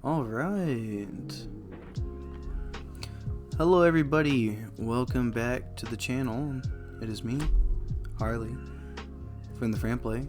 All right. Hello, everybody. Welcome back to the channel. It is me, Harley, from the Fran Play.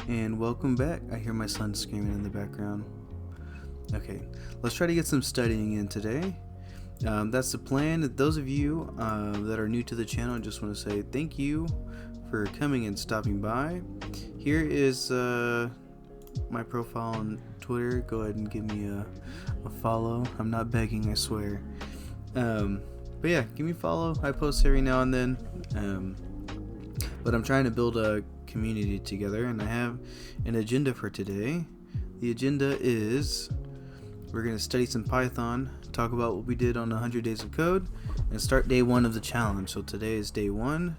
And welcome back. I hear my son screaming in the background. Okay, let's try to get some studying in today. That's the plan. Those of you that are new to the channel, I just want to say thank you for coming and stopping by. Here is my profile on Twitter. Go ahead and give me a follow. I'm not begging, I swear. But yeah, give me a follow. I post every now and then. But I'm trying to build a community together, and I have an agenda for today. The agenda is we're going to study some Python, talk about what we did on 100 Days of Code, and start day one of the challenge. So today is day one,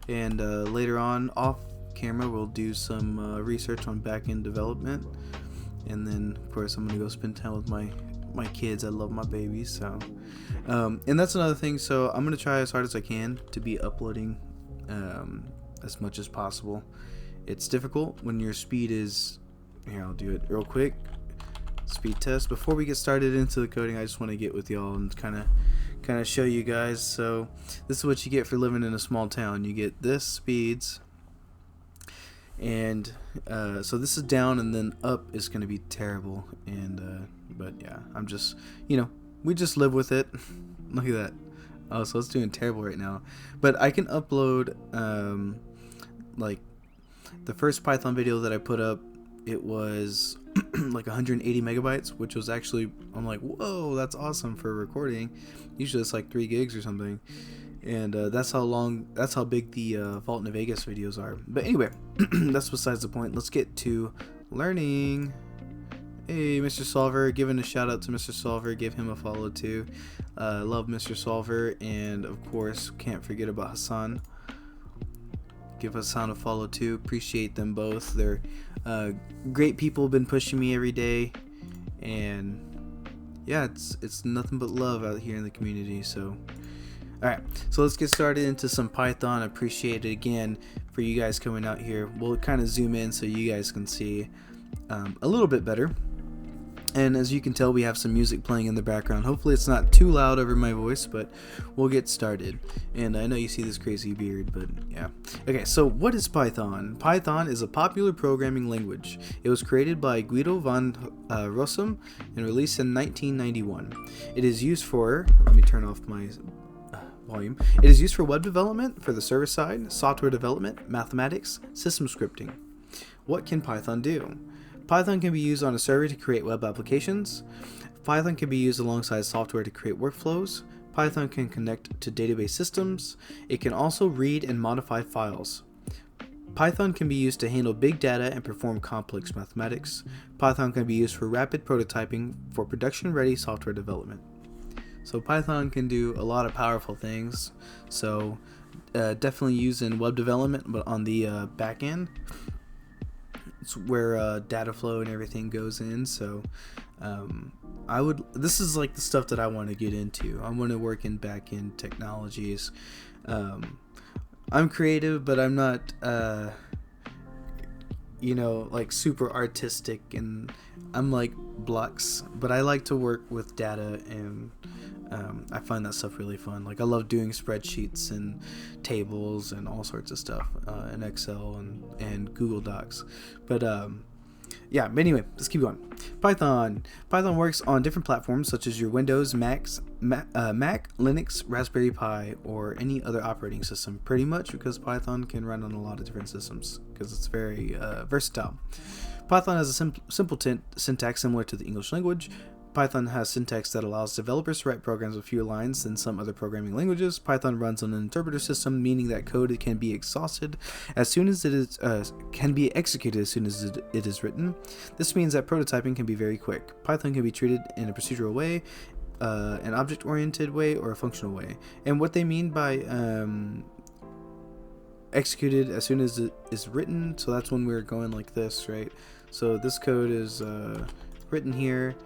and later on off camera we'll do some research on back-end development, and then of course I'm gonna go spend time with my kids. I love my babies. So and that's another thing, so I'm gonna try as hard as I can to be uploading as much as possible. It's difficult when your speed is here. I'll do it real quick. Speed test before we get started into the coding. I just want to get with y'all and kind of show you guys. So this is what you get for living in a small town. You get this speeds, and so this is down, and then up is going to be terrible. And but yeah, I'm just, we just live with it. Look at that. Oh, so it's doing terrible right now, but I can upload like the first Python video that I put up, it was like 180 megabytes, which was actually, I'm like, whoa, that's awesome for recording. Usually it's like 3 gigs or something. And that's how big the Vault in Vegas videos are. But anyway, that's besides the point. Let's get to learning. Hey, Mr. Solver, giving a shout out to Mr. Solver. Give him a follow too. Love Mr. Solver, and of course can't forget about Hassan. Give Hassan a follow too. Appreciate them both. They're great people. Been pushing me every day, and yeah, it's nothing but love out here in the community. So alright, so let's get started into some Python. Appreciate it again for you guys coming out here. We'll kind of zoom in so you guys can see a little bit better. And as you can tell, we have some music playing in the background. Hopefully it's not too loud over my voice, but we'll get started. And I know you see this crazy beard, but yeah. Okay, so what is Python? Python is a popular programming language. It was created by Guido van Rossum and released in 1991. It is used for, let me turn off my volume. It is used for web development, for the server side, software development, mathematics, system scripting. What can Python do? Python can be used on a server to create web applications. Python can be used alongside software to create workflows. Python can connect to database systems. It can also read and modify files. Python can be used to handle big data and perform complex mathematics. Python can be used for rapid prototyping for production-ready software development. So Python can do a lot of powerful things. So definitely used in web development, but on the back end. It's where data flow and everything goes in. So this is like the stuff that I want to get into. I want to work in back-end technologies. I'm creative, but I'm not like super artistic, and I'm like blocks, but I like to work with data, and I find that stuff really fun. Like I love doing spreadsheets and tables and all sorts of stuff in Excel and Google Docs. But yeah, but anyway, let's keep going. Python works on different platforms such as your Windows, Mac, Linux, Raspberry Pi, or any other operating system, pretty much, because Python can run on a lot of different systems because it's very versatile. Python has a simple syntax similar to the English language. Python has syntax that allows developers to write programs with fewer lines than some other programming languages. Python runs on an interpreter system, meaning that code can be exhausted as soon as it is can be executed as soon as it is written. This means that prototyping can be very quick. Python can be treated in a procedural way, an object-oriented way, or a functional way. And what they mean by executed as soon as it is written, so that's when we're going like this, right? So this code is written here.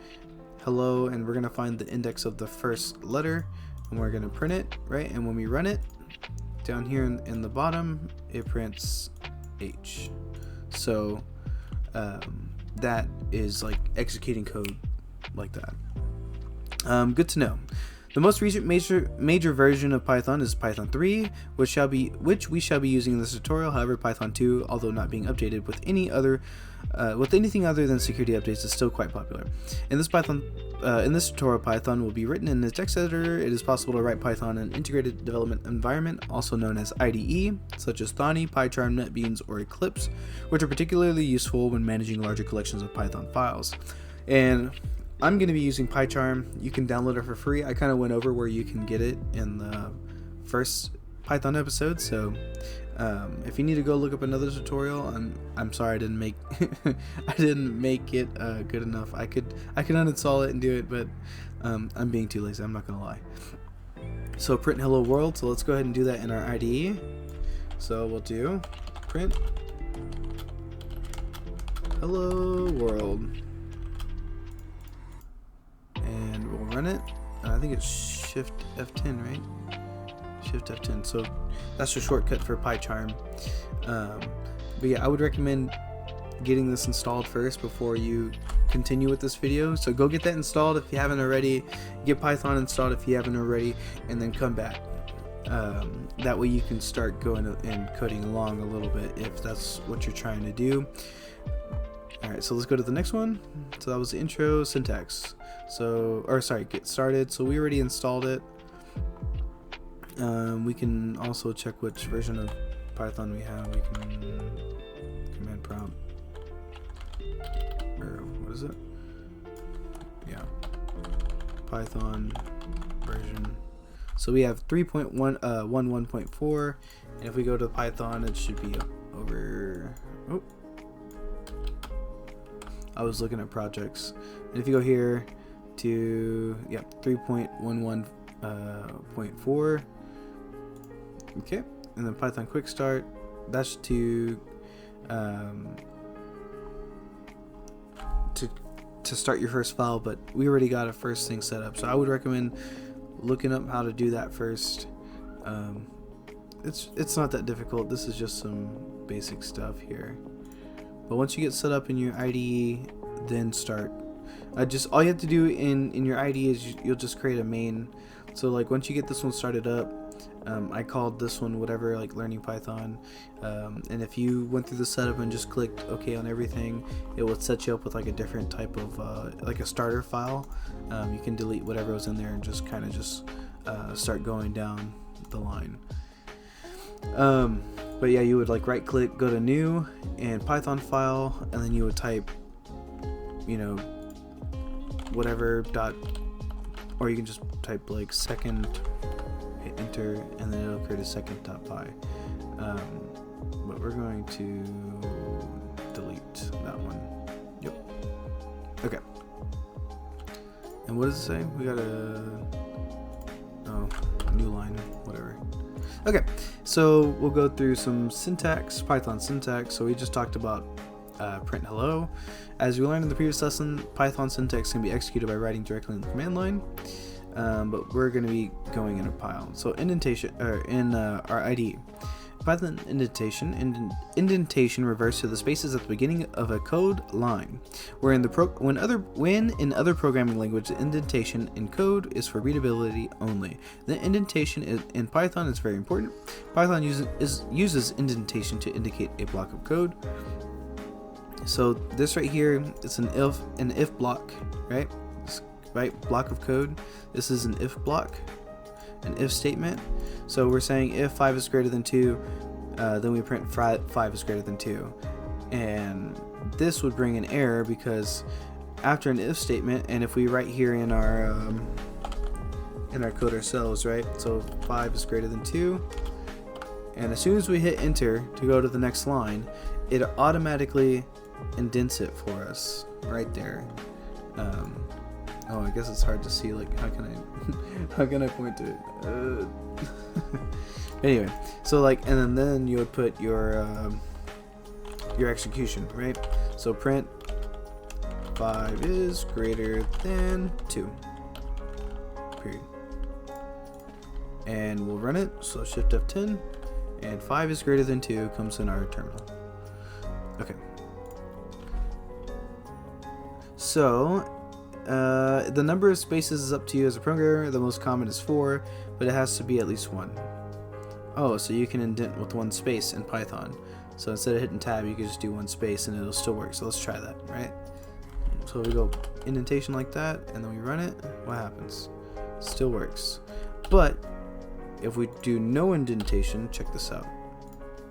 Hello, and we're gonna find the index of the first letter, and we're gonna print it, right? And when we run it, down here in the bottom, it prints H. So that is like executing code like that. Good to know. The most recent major version of Python is Python 3, which we shall be using in this tutorial. However, Python 2, although not being updated with anything other than security updates, is still quite popular. In this tutorial, Python will be written in a text editor. It is possible to write Python in an integrated development environment, also known as IDE, such as Thonny, PyCharm, NetBeans, or Eclipse, which are particularly useful when managing larger collections of Python files. And I'm going to be using PyCharm. You can download it for free. I kind of went over where you can get it in the first Python episode, so if you need to go look up another tutorial, I'm sorry I didn't make I didn't make it good enough. I could uninstall it and do it, but I'm being too lazy. I'm not gonna lie. So print hello world. So let's go ahead and do that in our IDE. So we'll do print hello world. And we'll run it. I think it's Shift F10, right? Shift F10. So that's a shortcut for PyCharm. But yeah, I would recommend getting this installed first before you continue with this video. So go get that installed if you haven't already. Get Python installed if you haven't already, and then come back. That way you can start going and coding along a little bit if that's what you're trying to do. Alright, so let's go to the next one. So that was the intro syntax. Get started. So we already installed it. We can also check which version of Python we have. We can command prompt, or what is it? Yeah, Python version. So we have 3.11.4, and if we go to Python, it should be over. Oh, I was looking at projects, and if you go here to 3.11.4. Okay, and then Python quick start. That's to start your first file, but we already got a first thing set up. So I would recommend looking up how to do that first. It's not that difficult. This is just some basic stuff here. But once you get set up in your IDE, then start. All you have to do in your IDE is you'll just create a main. So like once you get this one started up, I called this one whatever, like learning Python, and if you went through the setup and just clicked OK on everything, it would set you up with like a different type of like a starter file. You can delete whatever was in there and just kind of start going down the line. But yeah, you would like right click, go to new and Python file, and then you would type, whatever dot, or you can just type like second, hit enter, and then it'll create a second.py. But we're going to delete that one. Yep. Okay. And what does it say? We got a new line, whatever. Okay, so we'll go through some syntax, Python syntax. So we just talked about print hello. As we learned in the previous lesson, Python syntax can be executed by writing directly in the command line, but we're going to be going in a pile. So indentation, in our IDE, Python indentation refers to the spaces at the beginning of a code line, where in other programming languages, indentation in code is for readability only. The indentation in Python is very important. Python uses indentation to indicate a block of code. So this right here, it's an if block, right? Block of code. This is an if block, an if statement. So we're saying if 5 is greater than 2, then we print 5 is greater than 2. And this would bring an error because after an if statement, and if we write here in our code ourselves, right? So 5 is greater than 2. And as soon as we hit enter to go to the next line, it automatically indents it for us right there. I guess it's hard to see. Like, how can I point to it? Anyway, so like, and then you would put your execution, right? So print 5 is greater than 2. Period. And we'll run it. So Shift F10, and 5 is greater than 2 comes in our terminal. Okay. So the number of spaces is up to you as a programmer. The most common is 4, but it has to be at least 1. Oh, so you can indent with 1 space in Python. So instead of hitting tab, you can just do 1 space and it'll still work. So let's try that, right? So we go indentation like that, and then we run it. What happens? Still works. But if we do no indentation, check this out.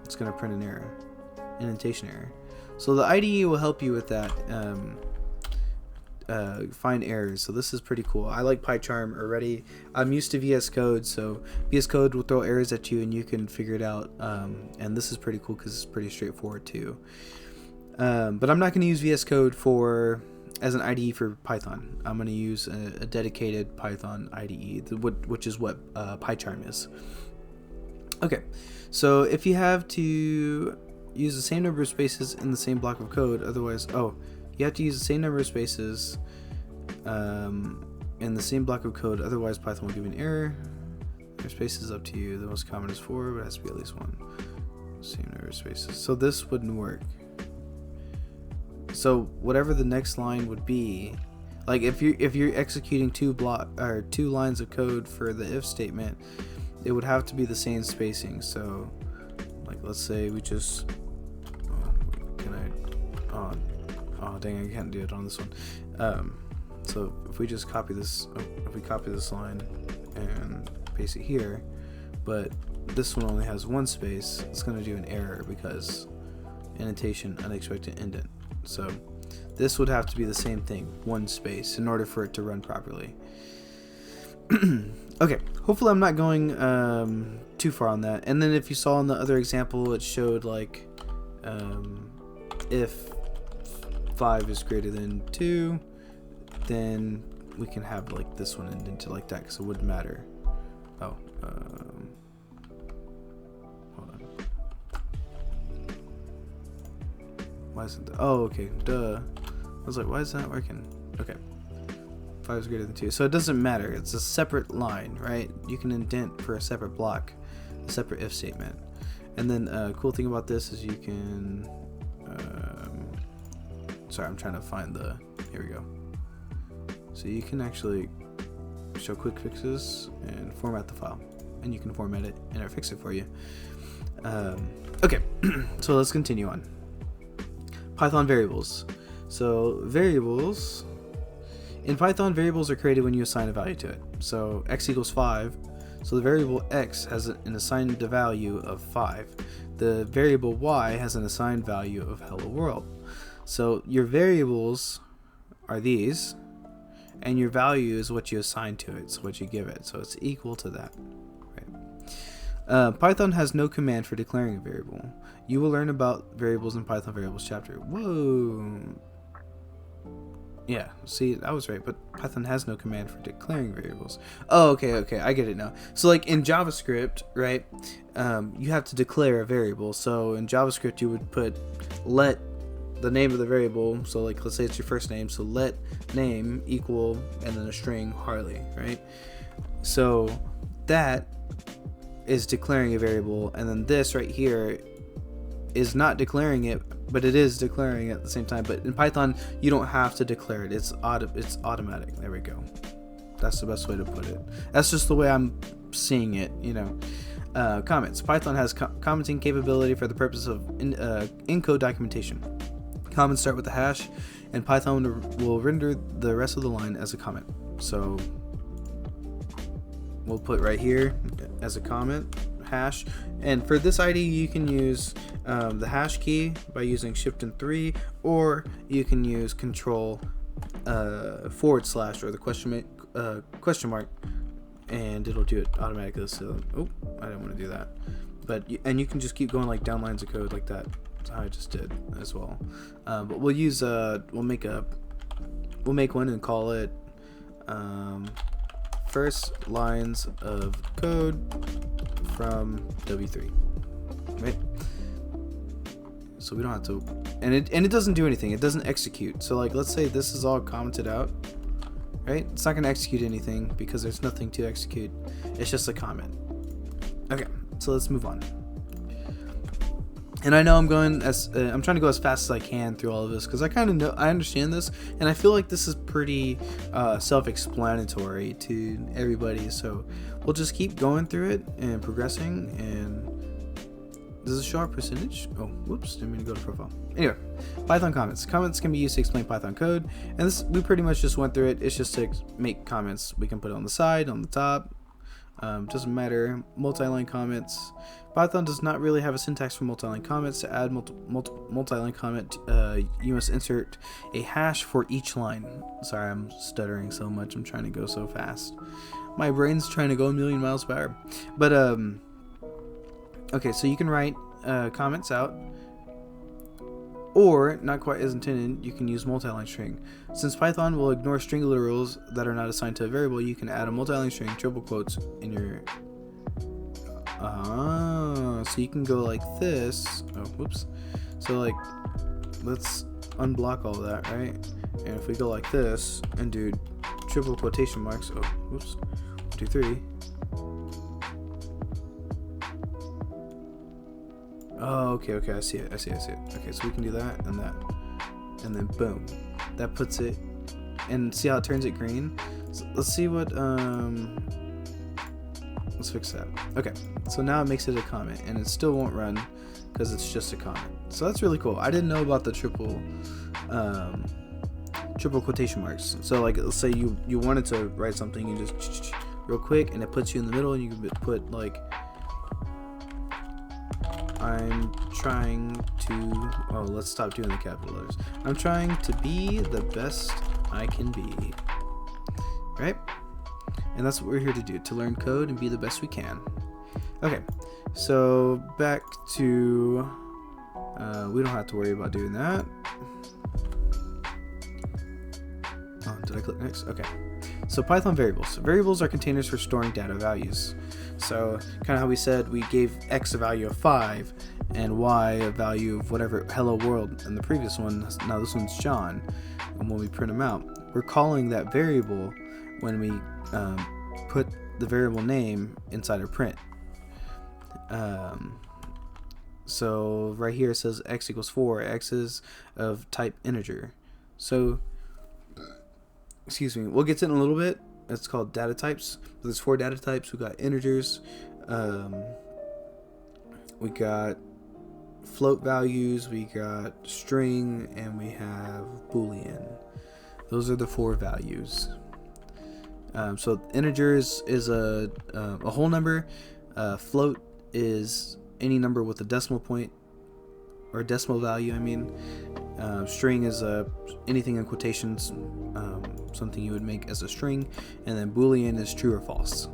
It's going to print an error. Indentation error. So the IDE will help you with that. Find errors. So this is pretty cool. I like PyCharm already. I'm used to VS Code, so VS Code will throw errors at you and you can figure it out. And this is pretty cool because it's pretty straightforward too. But I'm not going to use VS Code as an IDE for Python. I'm going to use a dedicated Python IDE, which is what PyCharm is. Okay, so if you have to use the same number of spaces in the same block of code, otherwise, you have to use the same number of spaces in the same block of code, otherwise Python will give you an error. Your space is up to you. The most common is 4, but it has to be at least 1. Same number of spaces. So this wouldn't work. So whatever the next line would be, like if you're executing 2 lines of code for the if statement, it would have to be the same spacing. So like let's say we just oh dang, I can't do it on this one. So if we just copy this, if we copy this line and paste it here, but this one only has 1 space, it's going to do an error because indentation unexpected indent. So this would have to be the same thing, 1 space, in order for it to run properly. Okay, hopefully I'm not going too far on that. And then if you saw in the other example, it showed like if 5 is greater than 2, then we can have like this one indented like that because it wouldn't matter. Oh, hold on. Why isn't that? Oh, okay, duh. I was like, why is that working? Okay, 5 is greater than 2, so it doesn't matter. It's a separate line, right? You can indent for a separate block, a separate if statement. And then cool thing about this is you can sorry, I'm trying to find here we go. So you can actually show quick fixes and format the file, and you can format it and it'll fix it for you. Okay, so let's continue on. Python variables. So variables, in Python, variables are created when you assign a value to it. So x equals 5, so the variable x has an assigned value of 5. The variable y has an assigned value of hello world. So your variables are these, and your value is what you assign to it, so what you give it. So it's equal to that. Right? Python has no command for declaring a variable. You will learn about variables in Python variables chapter. Whoa. Yeah, see, I was right, but Python has no command for declaring variables. Oh, okay, I get it now. So like in JavaScript, right, you have to declare a variable. So in JavaScript, you would put let the name of the variable, so like let's say it's your first name, so let name equal and then a string Harley, right? So that is declaring a variable, and then this right here is not declaring it, but it is declaring it at the same time. But in Python, you don't have to declare it. It's automatic. There we go. That's the best way to put it. That's just the way I'm seeing it, you know. Comments. Python has commenting capability for the purpose of in-code documentation. Comments start with a hash, and Python will render the rest of the line as a comment. So we'll put right here as a comment hash, and for this ID you can use the hash key by using Shift and 3, or you can use Control / or the question mark, and it'll do it automatically. So I didn't want to do that, but and you can just keep going like down lines of code like that. That's how I just did as well. But we'll use we'll make one and call it first lines of code from W3, right? So we don't have to, and it doesn't do anything. It doesn't execute. So like, let's say this is all commented out, right? It's not going to execute anything because there's nothing to execute. It's just a comment. Okay, so let's move on. And I know I'm going as I'm trying to go as fast as I can through all of this because I kind of know, I understand this, and I feel like this is pretty self-explanatory to everybody. So we'll just keep going through it and progressing. And does it show our percentage? Oh, whoops, didn't mean to go to profile. Anyway, Python comments. Comments can be used to explain Python code, and this we pretty much just went through it. It's just to make comments. We can put it on the side, on the top. Doesn't matter. Multi-line comments. Python does not really have a syntax for multi-line comments. To add multi-line comment, you must insert a hash for each line. Sorry, I'm stuttering so much. I'm trying to go so fast. My brain's trying to go a million miles per hour. But okay, so you can write comments out, or not quite as intended, you can use multi-line string. Since Python will ignore string literals that are not assigned to a variable, you can add a multi-line string, triple quotes in your. So you can go like this. Oh, whoops. So like, let's unblock all that, right? And if we go like this and do triple quotation marks. Oh, whoops. 1, 2, 3. Oh, okay, I see it. Okay, so we can do that, and then boom, that puts it, and see how it turns it green. So let's see what, let's fix that. Okay, so now it makes it a comment, and it still won't run because it's just a comment. So that's really cool. I didn't know about the triple quotation marks. So like, let's say you wanted to write something, you just real quick, and it puts you in the middle, and you can put like, I'm trying to, oh, let's stop doing the capital letters. I'm trying to be the best I can be, right? And that's what we're here to do, to learn code and be the best we can. Okay, so back to, we don't have to worry about doing that. Oh, did I click next? Okay. So Python variables. Variables are containers for storing data values. So kind of how we said we gave X a value of 5 and Y a value of whatever, hello world in the previous one. Now this one's John. And when we print them out, we're calling that variable when we put the variable name inside a print. So right here it says X equals 4. X is of type integer. So excuse me, we'll get to it in a little bit. It's called data types. There's 4 data types. We got integers, we got float values, we got string, and we have boolean. Those are the 4 values. So integers is a whole number. Float is any number with a decimal point or decimal value. I mean, string is anything in quotations, something you would make as a string, and then boolean is true or false.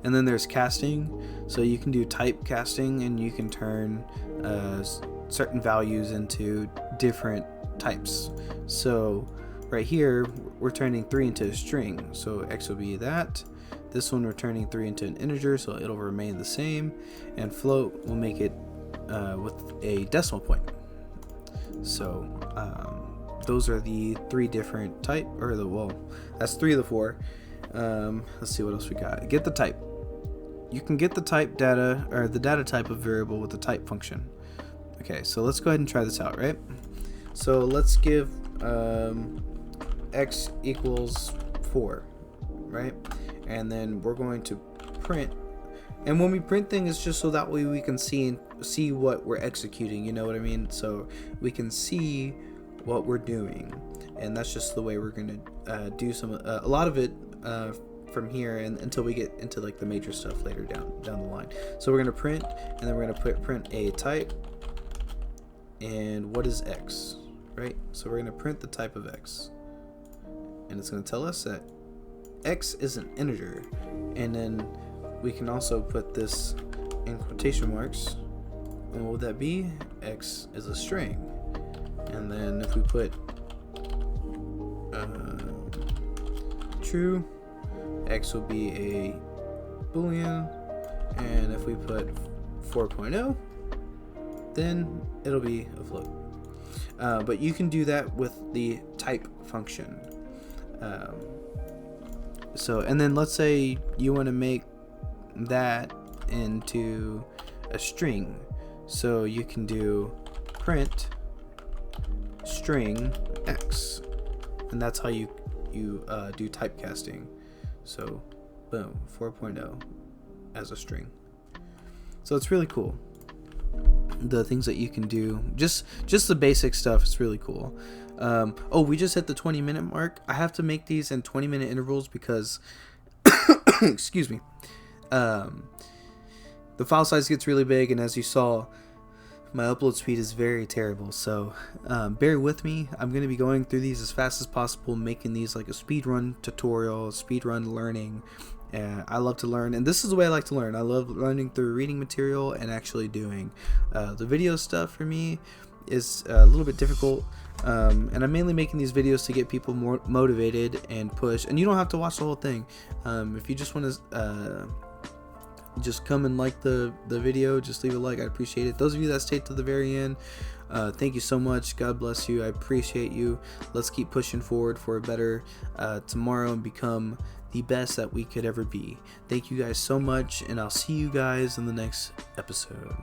And then there's casting, so you can do type casting, and you can turn certain values into different types. So right here we're turning 3 into a string, so X will be that. This one we're turning 3 into an integer, so it'll remain the same, and float will make it with a decimal point. So those are the 3 different type, or that's 3 of the 4. Let's see what else we got. Get the type. You can get the type data, or the data type of variable with the type function. Okay, so let's go ahead and try this out, right? So let's give X equals 4, right? And then we're going to print. And when we print things, it's just so that way we can see what we're executing, you know what I mean? So we can see what we're doing, and that's just the way we're going to do a lot of it from here and until we get into like the major stuff later down the line. So we're going to print, and then we're going to print a type, and what is X, right? So we're going to print the type of X, and it's going to tell us that X is an integer, and then we can also put this in quotation marks, and what would that be? X is a string. And then if we put true, X will be a boolean, and if we put 4.0, then it'll be a float. But you can do that with the type function. So, and then let's say you want to make that into a string. So you can do print string X, and that's how you do typecasting. So boom, 4.0 as a string. So it's really cool. The things that you can do, just the basic stuff, it's really cool. Oh, we just hit the 20-minute mark. I have to make these in 20-minute intervals because excuse me, the file size gets really big, and as you saw, my upload speed is very terrible. So bear with me. I'm going to be going through these as fast as possible, making these like a speedrun tutorial, speedrun learning. And I love to learn, and this is the way I like to learn. I love learning through reading material and actually doing. The video stuff for me is a little bit difficult, and I'm mainly making these videos to get people more motivated and push. And you don't have to watch the whole thing. If you just want to just come and like the video, just leave a like. I appreciate it. Those of you that stayed to the very end, thank you so much. God bless you. I appreciate you. Let's keep pushing forward for a better tomorrow and become the best that we could ever be. Thank you guys so much, and I'll see you guys in the next episode.